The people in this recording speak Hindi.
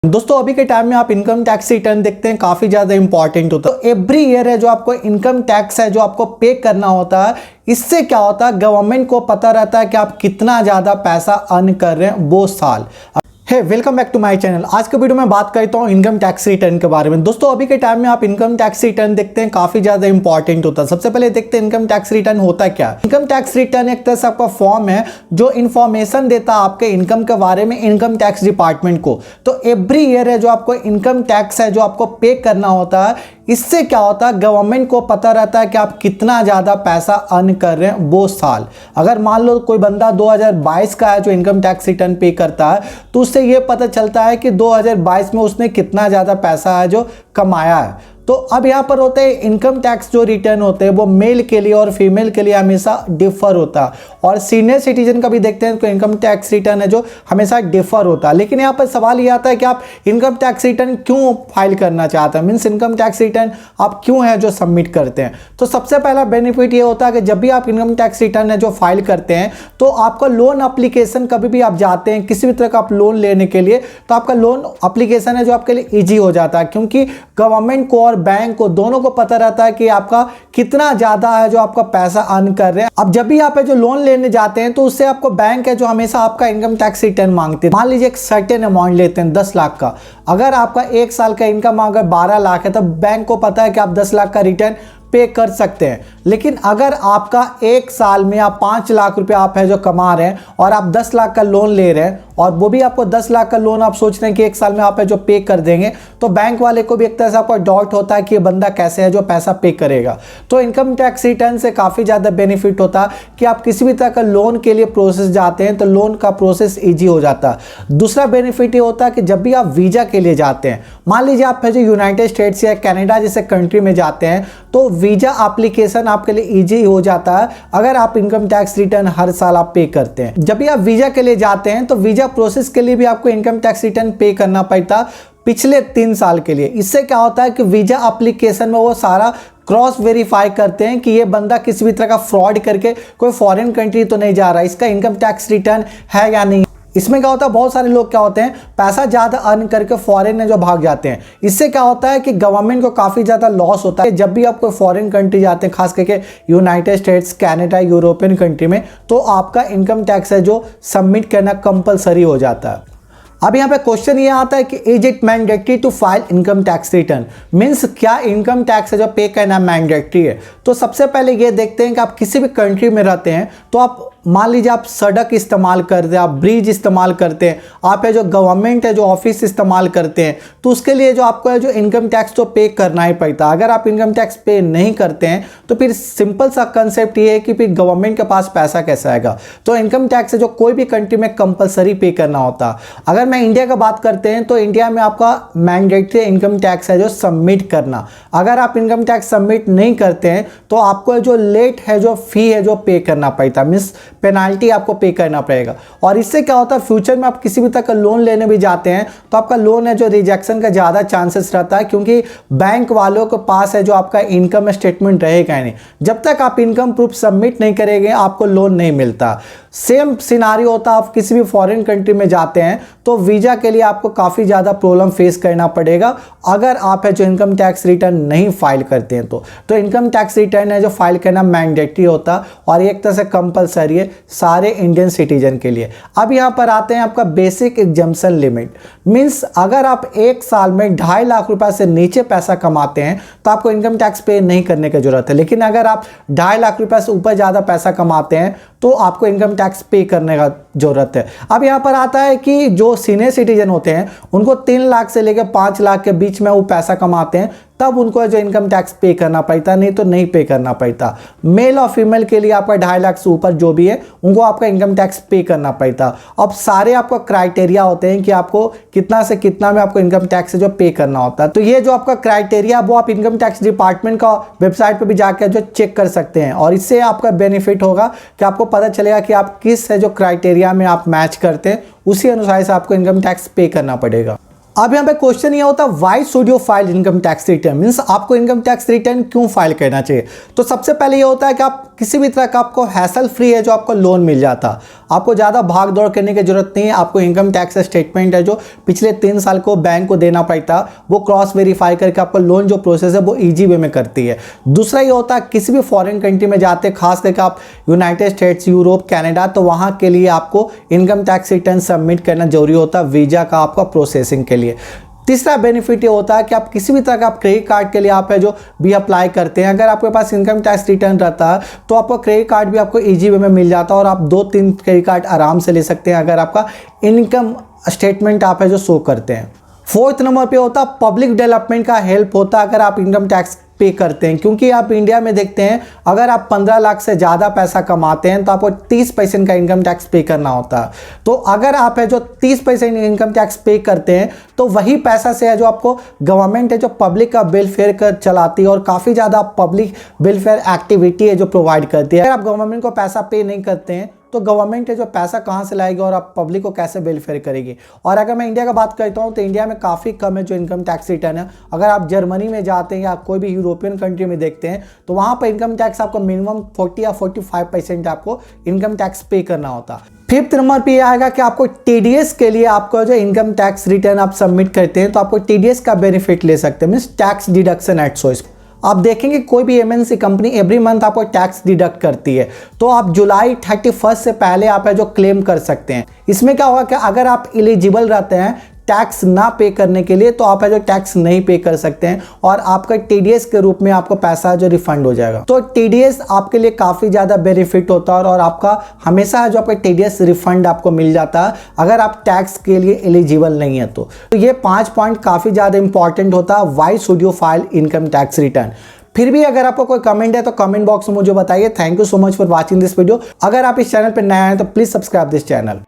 दोस्तों अभी के टाइम में आप इनकम टैक्स रिटर्न देखते हैं काफी ज्यादा इंपॉर्टेंट होता है। तो एवरी ईयर है जो आपको इनकम टैक्स है जो आपको पे करना होता है। इससे क्या होता है, गवर्नमेंट को पता रहता है कि आप कितना ज्यादा पैसा अर्न कर रहे हैं वो साल। Hey welcome back to my channel. आज के वीडियो में बात करता हूँ इनकम टैक्स रिटर्न के बारे में। दोस्तों अभी के टाइम में आप इनकम टैक्स रिटर्न देखते हैं काफी ज्यादा इंपॉर्टेंट होता है। सबसे पहले देखते हैं इनकम टैक्स रिटर्न होता क्या। इनकम टैक्स रिटर्न एक तरह से आपका फॉर्म है जो इंफॉर्मेशन देता है आपके इनकम के बारे में इनकम टैक्स डिपार्टमेंट को। तो एवरी ईयर है जो आपको इनकम टैक्स है जो आपको पे करना होता है। इससे क्या होता है, गवर्नमेंट को पता रहता है कि आप कितना ज्यादा पैसा अर्न कर रहे हैं वो साल। अगर मान लो कोई बंदा 2022 का है जो इनकम टैक्स रिटर्न पे करता है तो उससे ये पता चलता है कि 2022 में उसने कितना ज्यादा पैसा है जो कमाया है। तो अब यहाँ पर होते हैं इनकम टैक्स जो रिटर्न होते हैं वो मेल के लिए और फीमेल के लिए हमेशा डिफर होता है। और सीनियर सिटीजन का भी देखते हैं तो इनकम टैक्स रिटर्न है जो हमेशा डिफर होता है। लेकिन यहाँ पर सवाल ये आता है कि आप इनकम टैक्स रिटर्न क्यों फाइल करना चाहते हैं, मीन्स इनकम टैक्स रिटर्न आप क्यों है जो सबमिट करते हैं। तो सबसे पहला बेनिफिट ये होता है कि जब भी आप इनकम टैक्स रिटर्न है जो फाइल करते हैं तो आपका लोन अप्लीकेशन कभी भी आप जाते हैं किसी भी तरह का आप लोन लेने के लिए तो आपका लोन अप्लीकेशन है जो आपके लिए ईजी हो जाता है, क्योंकि गवर्नमेंट को और बैंक को दोनों को पता रहता है कि आपका कितना ज्यादा है जो आपका पैसा अर्न कर रहे हैं। अब जब भी आप जो लोन लेने जाते हैं तो उससे आपको बैंक है जो हमेशा आपका इनकम टैक्स रिटर्न मांगते हैं। मान लीजिए एक सर्टेन अमाउंट लेते हैं 10 लाख का। अगर आपका एक साल का इनकम अगर 12 लाख है तो बैंक को पता है कि आप 10 लाख का रिटर्न पे कर सकते हैं। लेकिन अगर आपका एक साल में आप 5 लाख रुपए आप है जो कमा रहे हैं और आप 10 लाख का लोन ले रहे हैं और वो भी आपको 10 लाख का लोन आप सोच रहे हैं कि एक साल में आप है जो पे कर देंगे, तो बैंक वाले को भी एक तरह से आपको डाउट होता है कि ये बंदा कैसे है जो पैसा पे करेगा। तो इनकम टैक्स रिटर्न से काफ़ी ज़्यादा बेनिफिट होता है कि आप किसी भी तरह का लोन के लिए प्रोसेस जाते हैं तो लोन का प्रोसेस ईजी हो जाता है। दूसरा बेनिफिट ये होता है कि जब भी आप वीज़ा के लिए जाते हैं, मान लीजिए आप है जो यूनाइटेड स्टेट्स या कनाडा जैसे कंट्री में जाते हैं तो वीज़ा एप्लीकेशन आपके लिए इजी हो जाता है अगर आप इनकम टैक्स रिटर्न हर साल आप पे करते हैं। जब भी आप वीज़ा के लिए जाते हैं तो वीज़ा प्रोसेस के लिए भी आपको इनकम टैक्स रिटर्न पे करना पड़ता पिछले 3 साल के लिए। इससे क्या होता है कि वीज़ा एप्लीकेशन में वो सारा क्रॉस वेरीफाई करते हैं कि ये बंदा किसी भी तरह का फ्रॉड करके कोई फॉरेन कंट्री तो नहीं जा रहा, इसका इनकम टैक्स रिटर्न है या नहीं। इसमें क्या होता है, बहुत सारे लोग क्या होते हैं पैसा ज़्यादा अर्न करके फॉरेन में जो भाग जाते हैं। इससे क्या होता है कि गवर्नमेंट को काफ़ी ज़्यादा लॉस होता है। जब भी आप कोई फॉरेन कंट्री जाते हैं, खास करके United states, Canada, European country में, तो आपका इनकम टैक्स है जो सबमिट करना कंपलसरी हो जाता है। अब यहाँ पे क्वेश्चन ये आता है कि is it mandatory to file income tax return, means क्या इनकम टैक्स है जो पे करना मैंडेटरी है। तो सबसे पहले ये देखते हैं कि आप किसी भी कंट्री में रहते हैं तो आप मान लीजिए आप सड़क इस्तेमाल करते हैं, आप ब्रिज इस्तेमाल करते हैं, आप है जो गवर्नमेंट है जो ऑफिस इस्तेमाल करते हैं, तो उसके लिए जो आपको है जो इनकम टैक्स तो पे करना ही पड़ता है। अगर आप इनकम टैक्स पे नहीं करते हैं तो फिर सिंपल सा कंसेप्ट ये है कि फिर गवर्नमेंट के पास पैसा कैसे आएगा। तो इनकम टैक्स है जो कोई भी कंट्री में कंपलसरी पे करना होता है। अगर मैं इंडिया का बात करते हैं तो इंडिया में आपका मैंडेटरी इनकम टैक्स है जो सबमिट करना। अगर आप इनकम टैक्स सबमिट नहीं करते हैं तो आपको जो लेट है जो फी है जो पे करना पड़ता है, मीन्स पेनाल्टी आपको पे करना पड़ेगा। और इससे क्या होता है, फ्यूचर में आप किसी भी तरह का लोन लेने भी जाते हैं तो आपका लोन है जो रिजेक्शन का ज़्यादा चांसेस रहता है, क्योंकि बैंक वालों के पास है जो आपका इनकम स्टेटमेंट रहेगा ही नहीं। जब तक आप इनकम प्रूफ सबमिट नहीं करेंगे आपको लोन नहीं मिलता। सेम सिनारियो होता है, आप किसी भी फॉरेन कंट्री में जाते हैं तो वीज़ा के लिए आपको काफ़ी ज़्यादा प्रॉब्लम फेस करना पड़ेगा अगर आप है जो इनकम टैक्स रिटर्न नहीं फाइल करते हैं। तो इनकम टैक्स रिटर्न है जो फाइल करना मैंडेटरी होता और एक तरह से कंपलसरी है सारे इंडियन सिटीजन के लिए। अब यहाँ पर आते हैं आपका बेसिक एग्जम्पशन लिमिट, मीन्स अगर आप एक साल में 2.5 लाख रुपए से नीचे पैसा कमाते हैं तो आपको इनकम टैक्स पे नहीं करने की जरूरत है। लेकिन अगर आप 2.5 लाख रुपए से ऊपर ज़्यादा पैसा कमाते हैं तो आपको इनकम टैक्स पे करने का जरूरत है। अब यहाँ पर आता है कि जो सीनियर सिटीजन होते हैं उनको 3 लाख से लेकर 5 लाख के बीच में वो पैसा कमाते हैं तब उनको जो इनकम टैक्स पे करना पड़ता, नहीं तो नहीं पे करना पड़ता। मेल और फीमेल के लिए आपका 2.5 लाख से ऊपर जो भी है उनको आपका इनकम टैक्स पे करना पड़ता। अब सारे आपका क्राइटेरिया होते हैं कि आपको कितना से कितना में आपको इनकम टैक्स जो पे करना होता है। तो ये जो आपका क्राइटेरिया वो आप इनकम टैक्स डिपार्टमेंट का वेबसाइट पर भी जाकर जो चेक कर सकते हैं और इससे आपका बेनिफिट होगा कि आपको पता चलेगा कि आप किस है जो क्राइटेरिया में आप मैच करते हैं, उसी अनुसार से आपको इनकम टैक्स पे करना पड़ेगा। अब यहाँ पे क्वेश्चन ये होता है why should you file income tax return, means आपको इनकम टैक्स रिटर्न क्यों फाइल करना चाहिए। तो सबसे पहले ये होता है कि आप किसी भी तरह का आपको हैसल फ्री है जो आपको लोन मिल जाता, आपको ज़्यादा भाग दौड़ करने की जरूरत नहीं है। आपको इनकम टैक्स स्टेटमेंट है जो पिछले 3 साल को बैंक को देना पड़ता, वो क्रॉस वेरीफाई करके आपको लोन जो प्रोसेस है वो ईजी वे में करती है। दूसरा ये होता है किसी भी फॉरेन कंट्री में जाते, खास करके आप यूनाइटेड स्टेट्स, यूरोप, कनाडा, तो वहाँ के लिए आपको इनकम टैक्स रिटर्न सबमिट करना जरूरी होता है वीज़ा का आपका प्रोसेसिंग के लिए। तीसरा बेनिफिट ये होता है कि आप किसी भी तरह का आप क्रेडिट कार्ड के लिए आप है जो भी अप्लाई करते हैं, अगर आपके पास इनकम टैक्स रिटर्न रहता है तो आपका क्रेडिट कार्ड भी आपको इजी वे में मिल जाता है और आप 2-3 क्रेडिट कार्ड आराम से ले सकते हैं अगर आपका इनकम स्टेटमेंट आप है जो शो करते हैं। फोर्थ नंबर पे होता है पब्लिक डेवलपमेंट का हेल्प होता है अगर आप इनकम टैक्स पे करते हैं, क्योंकि आप इंडिया में देखते हैं अगर आप 15 लाख से ज़्यादा पैसा कमाते हैं तो आपको 30% का इनकम टैक्स पे करना होता है। तो अगर आप है जो 30% इनकम टैक्स पे करते हैं तो वही पैसा से है जो आपको गवर्नमेंट है जो पब्लिक का वेलफेयर कर चलाती है और काफ़ी ज़्यादा पब्लिक वेलफेयर एक्टिविटी है जो प्रोवाइड करती है। अगर आप गवर्नमेंट को पैसा पे नहीं करते हैं तो गवर्नमेंट है जो पैसा कहाँ से लाएगी और आप पब्लिक को कैसे वेलफेयर करेगी। और अगर मैं इंडिया का बात करता हूँ तो इंडिया में काफ़ी कम है जो इनकम टैक्स रिटर्न है। अगर आप जर्मनी में जाते हैं या कोई भी यूरोपियन कंट्री में देखते हैं तो वहाँ पर इनकम टैक्स आपको मिनिमम 40 या 45% आपको इनकम टैक्स पे करना होता। फिफ्थ नंबर पे आएगा कि आपको टीडीएस के लिए आपको जो इनकम टैक्स रिटर्न आप सबमिट करते हैं तो आपको टीडीएस का बेनिफिट ले सकते हैं, means tax deduction at source. आप देखेंगे कोई भी एमएनसी कंपनी एवरी मंथ आपको टैक्स डिडक्ट करती है, तो आप जुलाई 31 से पहले आप है जो क्लेम कर सकते हैं। इसमें क्या होगा कि अगर आप एलिजिबल रहते हैं टैक्स ना पे करने के लिए तो आप है जो टैक्स नहीं पे कर सकते हैं और आपका टीडीएस के रूप में आपको पैसा जो रिफंड हो जाएगा। तो टीडीएस आपके लिए काफ़ी ज़्यादा बेनिफिट होता है और आपका हमेशा जो आपका टीडीएस रिफंड आपको मिल जाता है अगर आप टैक्स के लिए एलिजिबल नहीं है तो ये 5 पॉइंट काफ़ी ज़्यादा इंपॉर्टेंट होता है why should you file income tax return. फिर भी अगर आपको कोई कमेंट है तो कमेंट बॉक्स में मुझे बताइए। Thank you so much for watching this video. अगर आप इस चैनल पर नए हैं तो प्लीज़ सब्सक्राइब दिस चैनल।